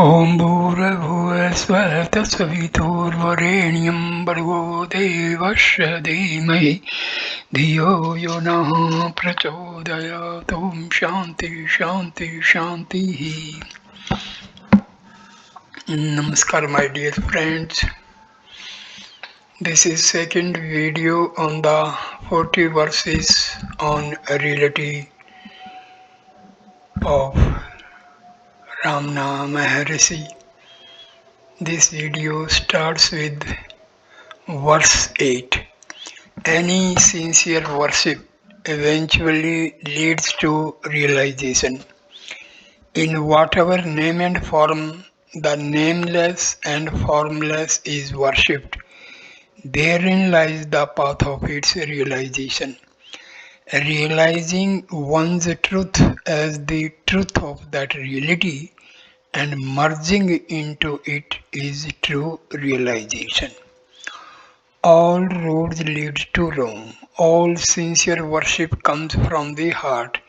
ॐ भूर्भुवः स्वः तत्सवितुर्वरेण्यं भर्गो देवस्य धीमहि धियो यो नः प्रचोदयात् ॐ शान्ति शान्ति शान्तिः. Namaskar my dear friends. This is second video on the 40 verses on reality of Ramana Maharshi. This video starts with verse 8. Any sincere worship eventually leads to realization. In whatever name and form the nameless and formless is worshipped, therein lies the path of its realization. Realizing one's truth as the truth of that reality and merging into it is true realization. All roads lead to Rome. All sincere worship comes from the heart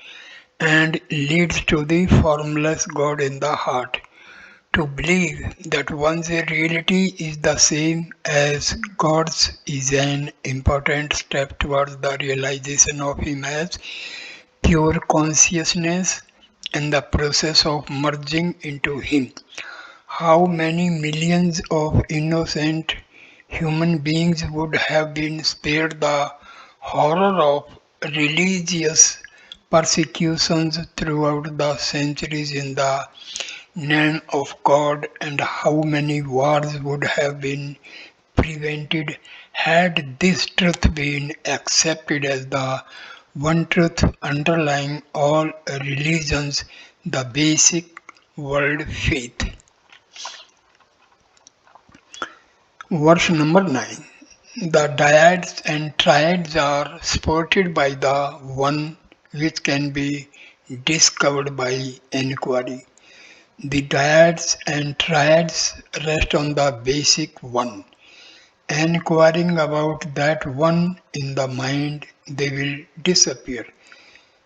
and leads to the formless God in the heart. To believe that one's reality is the same as God's is an important step towards the realization of Him as pure consciousness and the process of merging into Him. How many millions of innocent human beings would have been spared the horror of religious persecutions throughout the centuries in the name of God, and how many wars would have been prevented had this truth been accepted as the one truth underlying all religions, the basic world faith. Verse number 9. The dyads and triads are supported by the one which can be discovered by inquiry. The dyads and triads rest on the basic one. Inquiring about that one in the mind, they will disappear.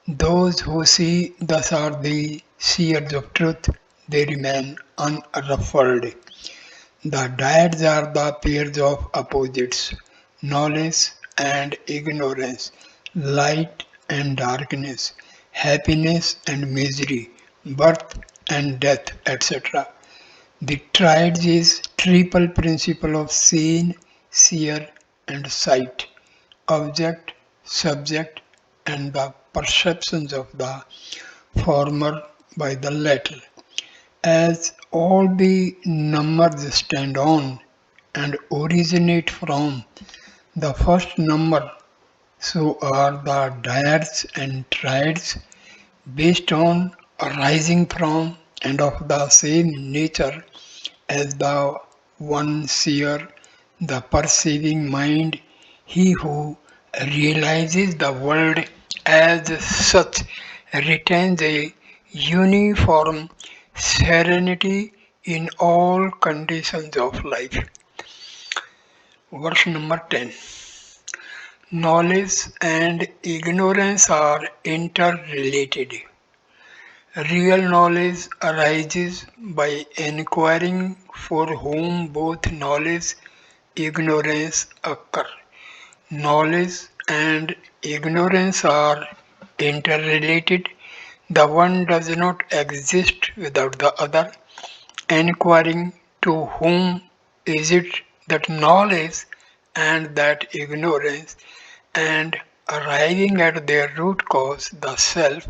Those who see thus are the seers of truth, they remain unruffled. The dyads are the pairs of opposites, knowledge and ignorance, light and darkness, happiness and misery, birth and death, etc. The triad is triple principle of seeing, seer and sight, object, subject and the perceptions of the former by the latter. As all the numbers stand on and originate from the first number, so are the dyads and triads based on, arising from, and of the same nature as the one seer, the perceiving mind, he who realizes the world as such retains a uniform serenity in all conditions of life. Verse number 10. Knowledge and ignorance are interrelated. Real knowledge arises by inquiring, for whom both knowledge and ignorance occur. Knowledge and ignorance are interrelated. The one does not exist without the other. Inquiring, to whom is it that knowledge and that ignorance, and arriving at their root cause, the self,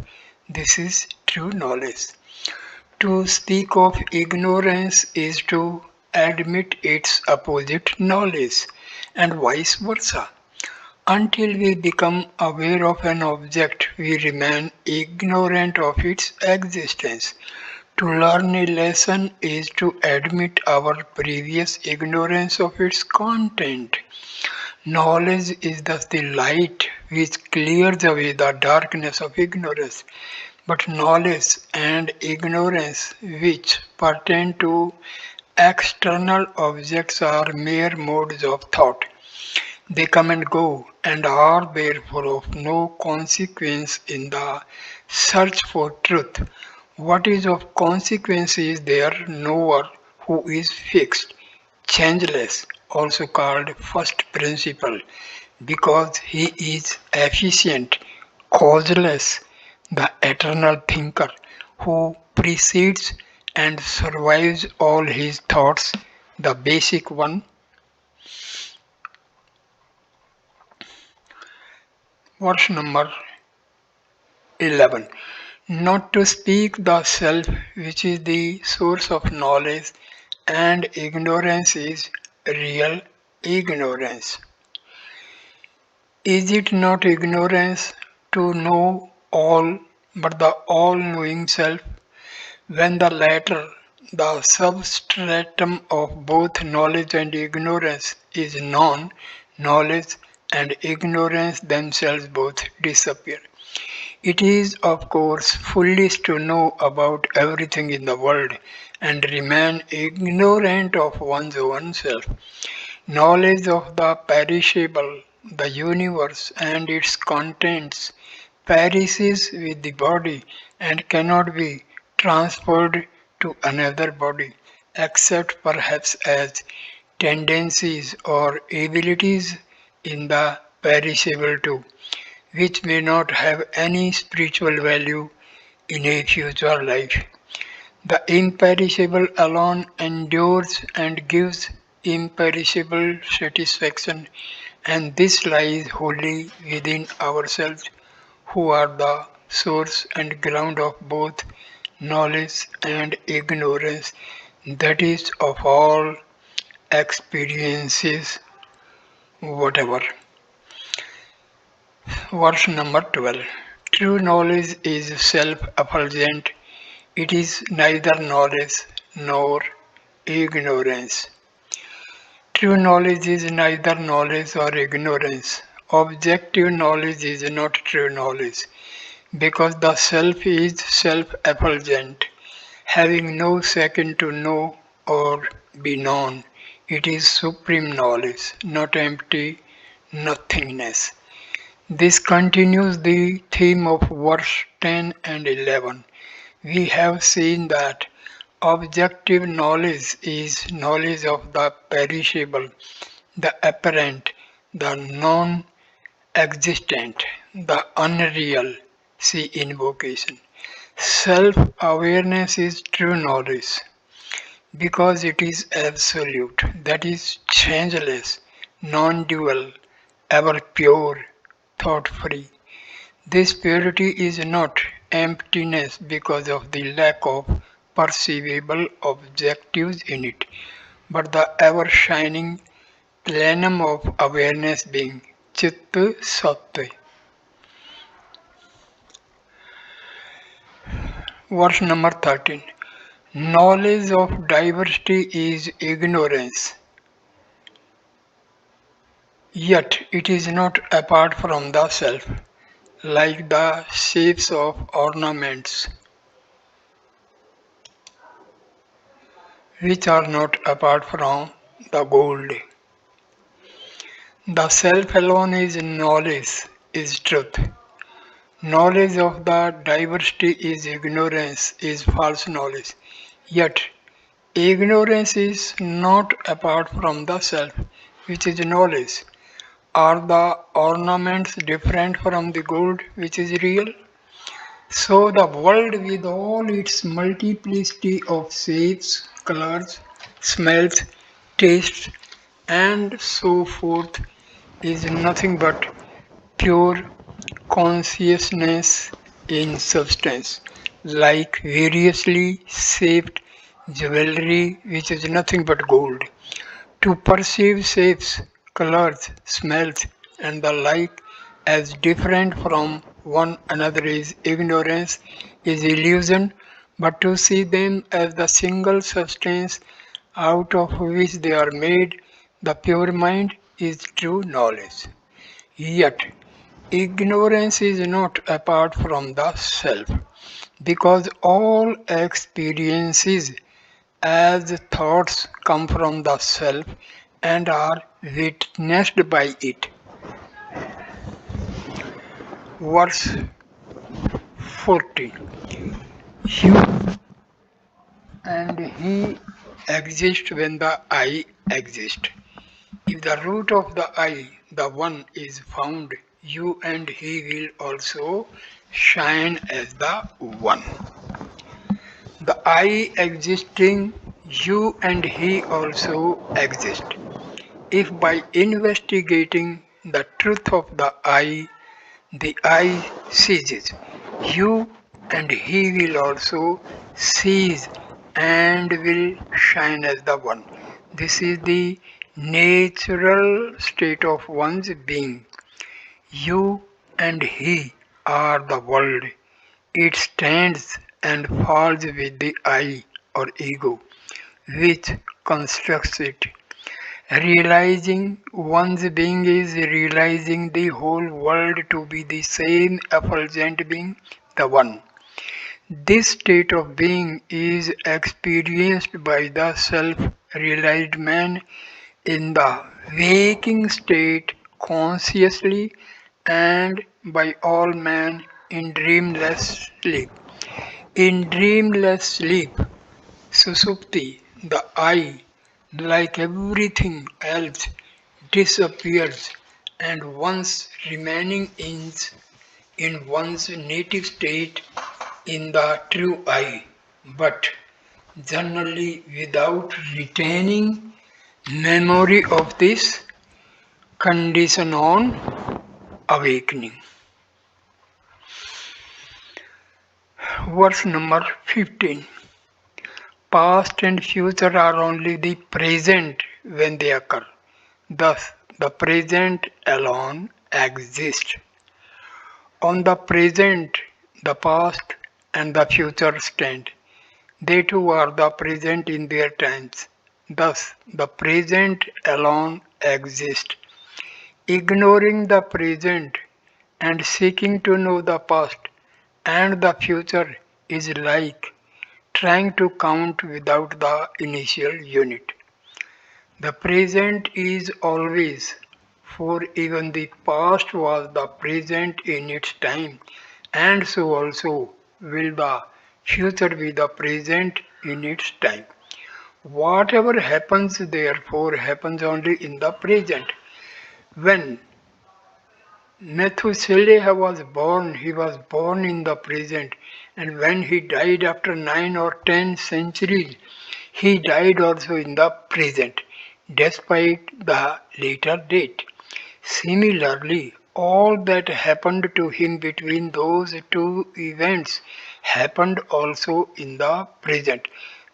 this is true knowledge. To speak of ignorance is to admit its opposite knowledge, and vice versa. Until we become aware of an object, we remain ignorant of its existence. To learn a lesson is to admit our previous ignorance of its content. Knowledge is thus the light which clears away the darkness of ignorance. But knowledge and ignorance which pertain to external objects are mere modes of thought. They come and go and are therefore of no consequence in the search for truth. What is of consequence is there knower who is fixed, changeless, also called first principle, because he is efficient, causeless, the eternal thinker who precedes and survives all his thoughts, the basic one. Verse number 11. Not to speak the self, which is the source of knowledge, and ignorance is real ignorance. Is it not ignorance to know all but the all knowing self, when the latter, the substratum of both knowledge and ignorance, is known, knowledge and ignorance themselves both disappear. It is, of course, foolish to know about everything in the world and remain ignorant of one's own self. Knowledge of the perishable, the universe and its contents, perishes with the body and cannot be transferred to another body, except perhaps as tendencies or abilities in the perishable too, which may not have any spiritual value in a future life. The imperishable alone endures and gives imperishable satisfaction, and this lies wholly within ourselves, who are the source and ground of both knowledge and ignorance, that is, of all experiences, whatever. Verse number 12. True knowledge is self effulgent, it is neither knowledge nor ignorance. True knowledge is neither knowledge or ignorance. Objective knowledge is not true knowledge, because the self is self effulgent, having no second to know or be known. It is supreme knowledge, not empty nothingness. This continues the theme of verse 10 and 11. We have seen that objective knowledge is knowledge of the perishable, the apparent, the non existent, the unreal. See invocation. Self awareness is true knowledge because it is absolute, that is changeless, non dual, ever pure, thought free. This purity is not emptiness because of the lack of perceivable objectives in it, but the ever shining plenum of awareness being Chit Sattva. Verse number 13. Knowledge of diversity is ignorance, yet it is not apart from the self, like the shapes of ornaments, which are not apart from the gold. The self alone is knowledge, is truth. Knowledge of the diversity is ignorance, is false knowledge. Yet, ignorance is not apart from the self, which is knowledge. Are the ornaments different from the gold, which is real? So, the world, with all its multiplicity of shapes, colors, smells, tastes, and so forth, is nothing but pure consciousness in substance, like variously shaped jewelry, which is nothing but gold. To perceive shapes, colors, smells, and the like as different from one another is ignorance, is illusion, but to see them as the single substance out of which they are made, the pure mind, is true knowledge. Yet, ignorance is not apart from the self, because all experiences as thoughts come from the self and are witnessed by it. Verse 14. You and he exist when the I exists. If the root of the I, the one, is found, you and he will also shine as the one. The I existing, you and he also exist. If by investigating the truth of the I ceases, you and he will also cease and will shine as the one. This is the natural state of one's being. You and he are the world. It stands and falls with the I or ego, which constructs it. Realizing one's being is realizing the whole world to be the same effulgent being, the One. This state of being is experienced by the self realized man in the waking state consciously and by all men in dreamless sleep. In dreamless sleep, Susupti, the I, like everything else, disappears and once remaining in one's native state in the true I, but generally without retaining memory of this condition on awakening. Verse number 15. Past and future are only the present when they occur. Thus, the present alone exists. On the present, the past and the future stand. They too are the present in their times. Thus, the present alone exists. Ignoring the present and seeking to know the past and the future is like trying to count without the initial unit. The present is always, for even the past was the present in its time, and so also will the future be the present in its time. Whatever happens, therefore, happens only in the present. When Methuselah was born, he was born in the present, and when he died after 9 or 10 centuries, he died also in the present, despite the later date. Similarly, all that happened to him between those two events happened also in the present.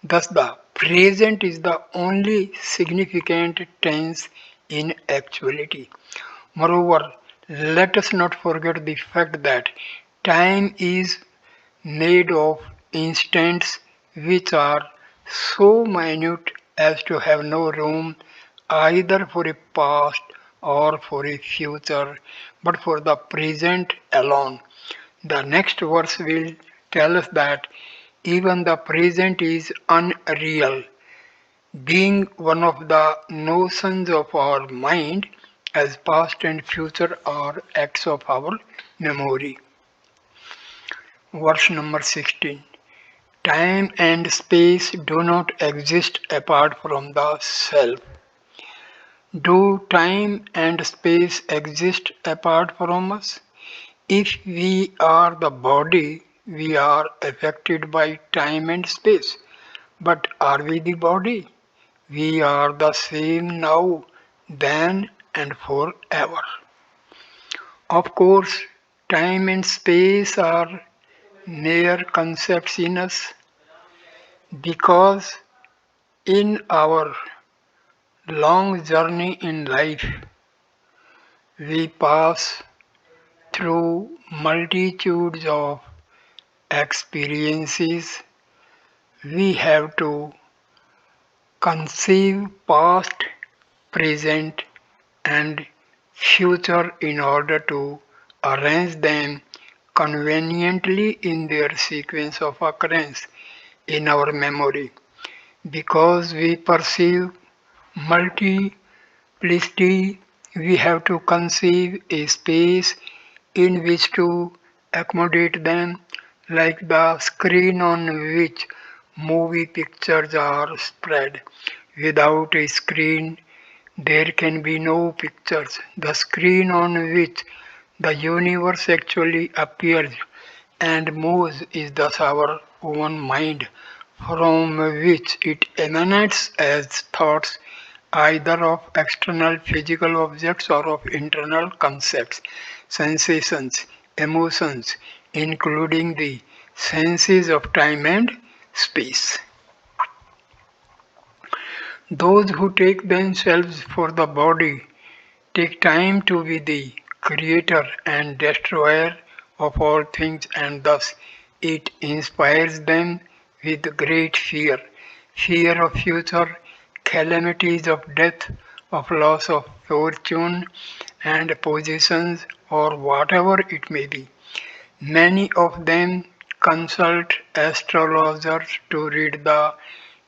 Thus, the present is the only significant tense in actuality. Moreover, let us not forget the fact that time is made of instants which are so minute as to have no room either for a past or for a future, but for the present alone. The next verse will tell us that even the present is unreal, being one of the notions of our mind, as past and future are acts of our memory. Verse number 16. Time and space do not exist apart from the self. Do time and space exist apart from us? If we are the body, we are affected by time and space. But are we the body? We are the same now, then, and forever. Of course, time and space are mere concepts in us because in our long journey in life we pass through multitudes of experiences. We have to conceive past, present, and future in order to arrange them conveniently in their sequence of occurrence in our memory. Because we perceive multiplicity, we have to conceive a space in which to accommodate them. like the screen on which movie pictures are spread. Without a screen, there can be no pictures. The screen on which the universe actually appears and moves is thus our own mind, from which it emanates as thoughts either of external physical objects or of internal concepts, sensations, emotions, including the senses of time and space. Those who take themselves for the body take time to be the creator and destroyer of all things, and thus it inspires them with great fear, fear of future calamities, of death, of loss of fortune and positions, or whatever it may be. Many of them consult astrologers to read the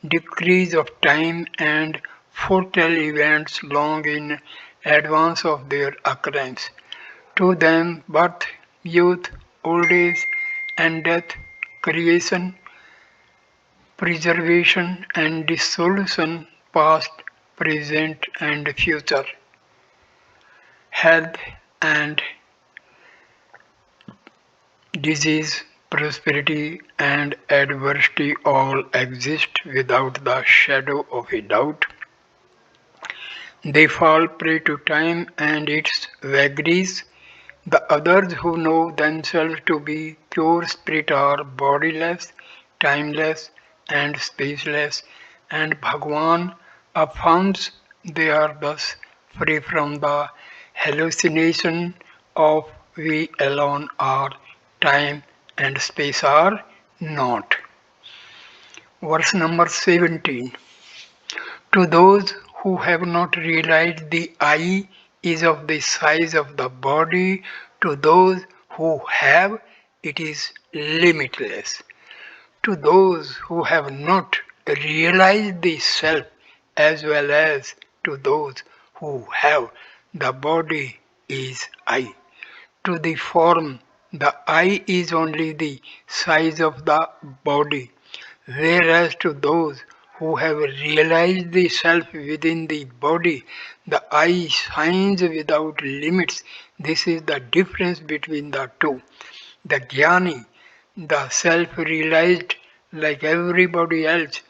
decrees of time and foretell events long in advance of their occurrence. To them, birth, youth, old age, and death, creation, preservation, and dissolution, past, present, and future, health and disease, prosperity, and adversity all exist without the shadow of a doubt. They fall prey to time and its vagaries. The others who know themselves to be pure spirit are bodiless, timeless, and spaceless, and Bhagavan affirms they are thus free from the hallucination of we alone are, time and space are not. Verse number 17. To those who have not realized the eye is of the size of the body, to those who have, it is limitless. To those who have not realized the self, as well as to those who have, the body is I. To the form, the eye is only the size of the body, whereas to those who have realized the self within the body, the eye shines without limits. This is the difference between the two. The jnani, the self realized like everybody else,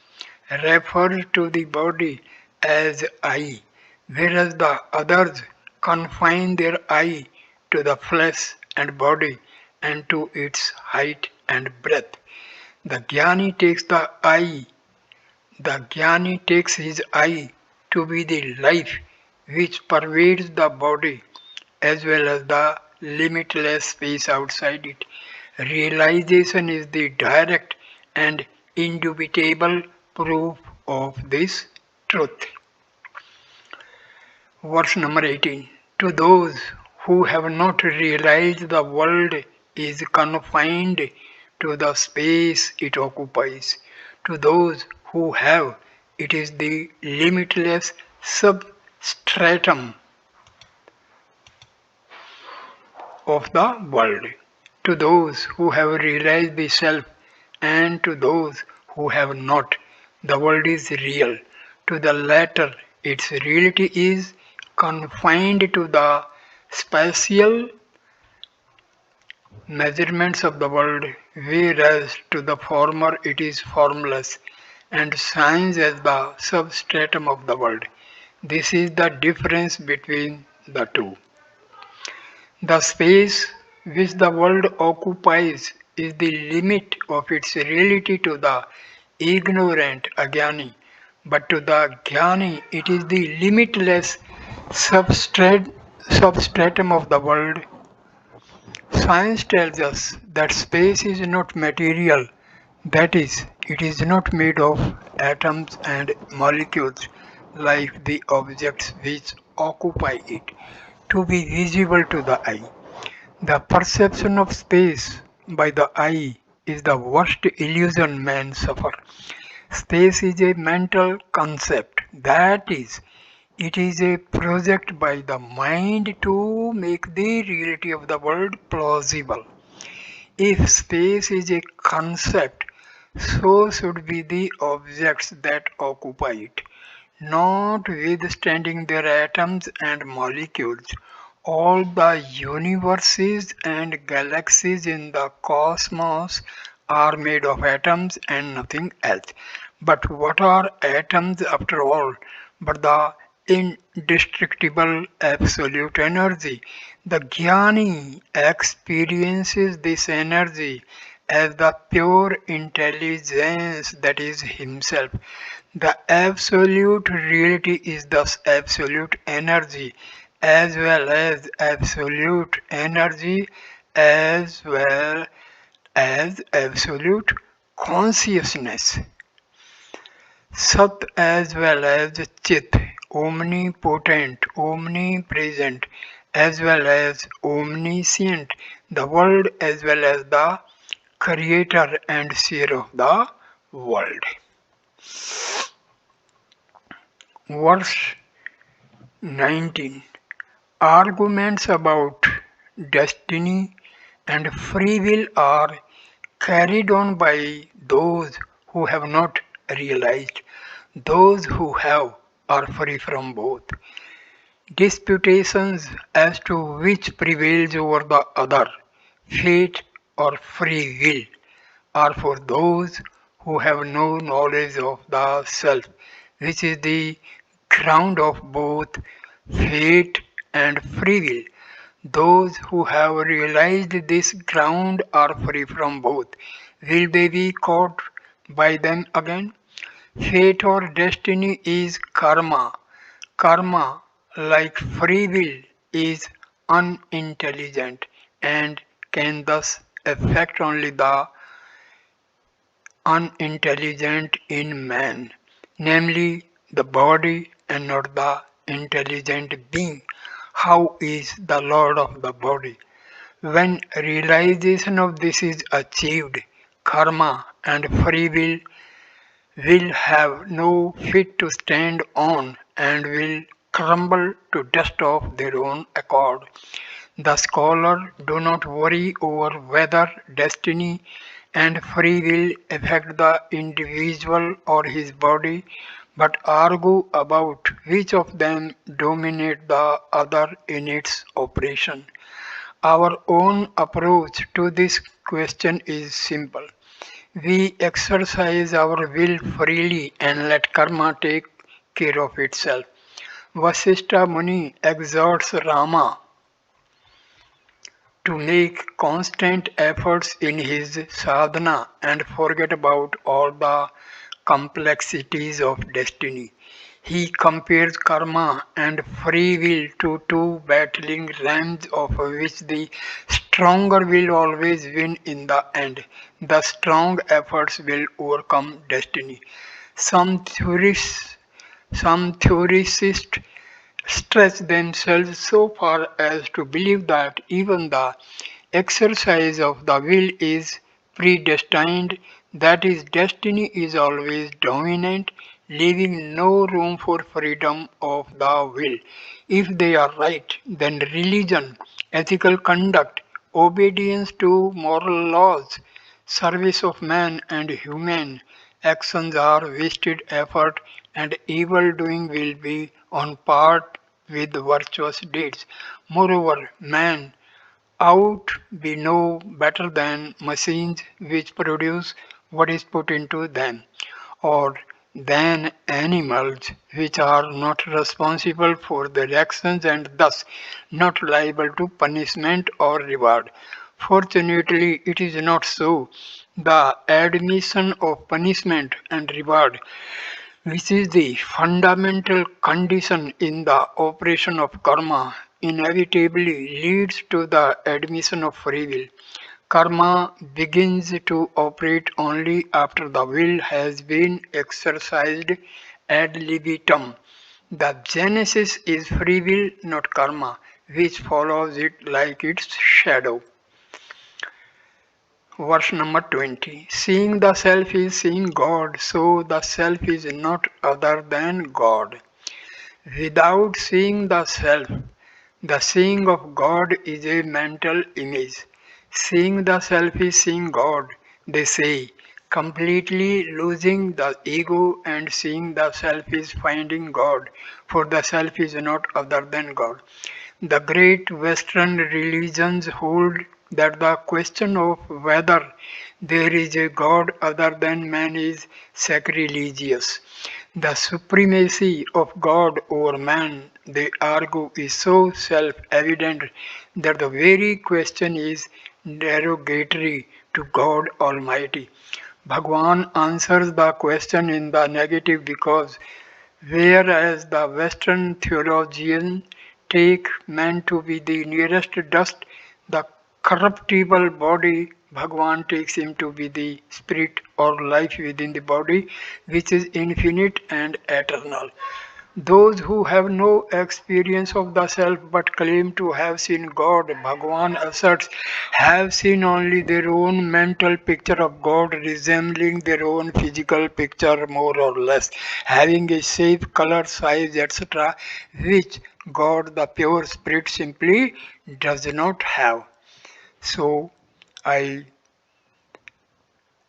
refers to the body as I, whereas the others confine their I to the flesh and body and to its height and breadth. The jnani takes his I to be the life which pervades the body as well as the limitless space outside it. Realization is the direct and indubitable proof of this truth. Verse number 18. To those who have not realized the world is confined to the space it occupies, to those who have, it is the limitless substratum of the world. To those who have realized the self and to those who have not, the world is real. To the latter, its reality is confined to the spatial measurements of the world, whereas to the former it is formless and shines as the substratum of the world. This is the difference between the two. The space which the world occupies is the limit of its reality to the ignorant ajnani, but to the jnani it is the limitless substratum of the world. Science tells us that space is not material, that is, it is not made of atoms and molecules like the objects which occupy it, to be visible to the eye. The perception of space by the eye is the worst illusion men suffer. Space is a mental concept, that is, it is a project by the mind to make the reality of the world plausible. If space is a concept, so should be the objects that occupy it, notwithstanding their atoms and molecules. All the universes and galaxies in the cosmos are made of atoms and nothing else. But what are atoms after all? But the indestructible absolute energy. The Jnani experiences this energy as the pure intelligence that is himself. The absolute reality is thus absolute energy as well as absolute energy as well as absolute consciousness. Sat as well as Chit, omnipotent, omnipresent, as well as omniscient, the world as well as the creator and seer of the world. Verse 19. Arguments about destiny and free will are carried on by those who have not realized. Those who have are free from both. Disputations as to which prevails over the other, fate or free will, are for those who have no knowledge of the self, which is the ground of both fate and free will. Those who have realized this ground are free from both. Will they be caught by them again? Fate or destiny is karma. Karma, like free will, is unintelligent and can thus affect only the unintelligent in man, namely the body and not the intelligent being. How is the Lord of the body? When realization of this is achieved, karma and free will have no feet to stand on and will crumble to dust of their own accord. The scholar do not worry over whether destiny and free will affect the individual or his body, but argue about which of them dominate the other in its operation. Our own approach to this question is simple. We exercise our will freely and let karma take care of itself. Vasishtha Muni exhorts Rama to make constant efforts in his sadhana and forget about all the complexities of destiny. He compares karma and free will to two battling rams of which the stronger will always win in the end. The strong efforts will overcome destiny. Some theorists, some theorists stretch themselves so far as to believe that even the exercise of the will is predestined, that is, destiny is always dominant, leaving no room for freedom of the will. If they are right, then religion, ethical conduct, obedience to moral laws, service of man and human actions are wasted effort, and evil doing will be on part with virtuous deeds. Moreover, man ought be no better than machines which produce what is put into them, or than animals which are not responsible for their actions and thus not liable to punishment or reward. Fortunately, it is not so. The admission of punishment and reward, which is the fundamental condition in the operation of karma, inevitably leads to the admission of free will. Karma begins to operate only after the will has been exercised ad libitum. The genesis is free will, not karma, which follows it like its shadow. Verse number 20. Seeing the self is seeing God, so the self is not other than God. Without seeing the self, the seeing of God is a mental image. Seeing the self is seeing God, they say, completely losing the ego and seeing the self is finding God, for the self is not other than God. The great Western religions hold that the question of whether there is a God other than man is sacrilegious. The supremacy of God over man, they argue, is so self evident that the very question is derogatory to God Almighty. Bhagavan answers the question in the negative because whereas the Western theologians take man to be the nearest dust, the corruptible body, Bhagavan takes him to be the spirit or life within the body, which is infinite and eternal. Those who have no experience of the self but claim to have seen God, Bhagavan asserts, have seen only their own mental picture of God resembling their own physical picture more or less, having a shape, color, size, etc., which God, the pure spirit, simply does not have. So, I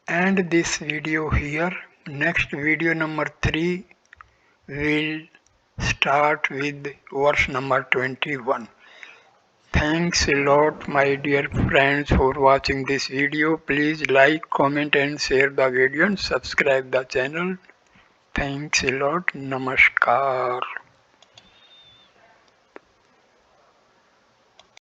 end this video here. Next video number 3 will start with verse number 21. Thanks a lot my dear friends for watching this video. Please like, comment and share the video and subscribe the channel. Thanks a lot. Namaskar.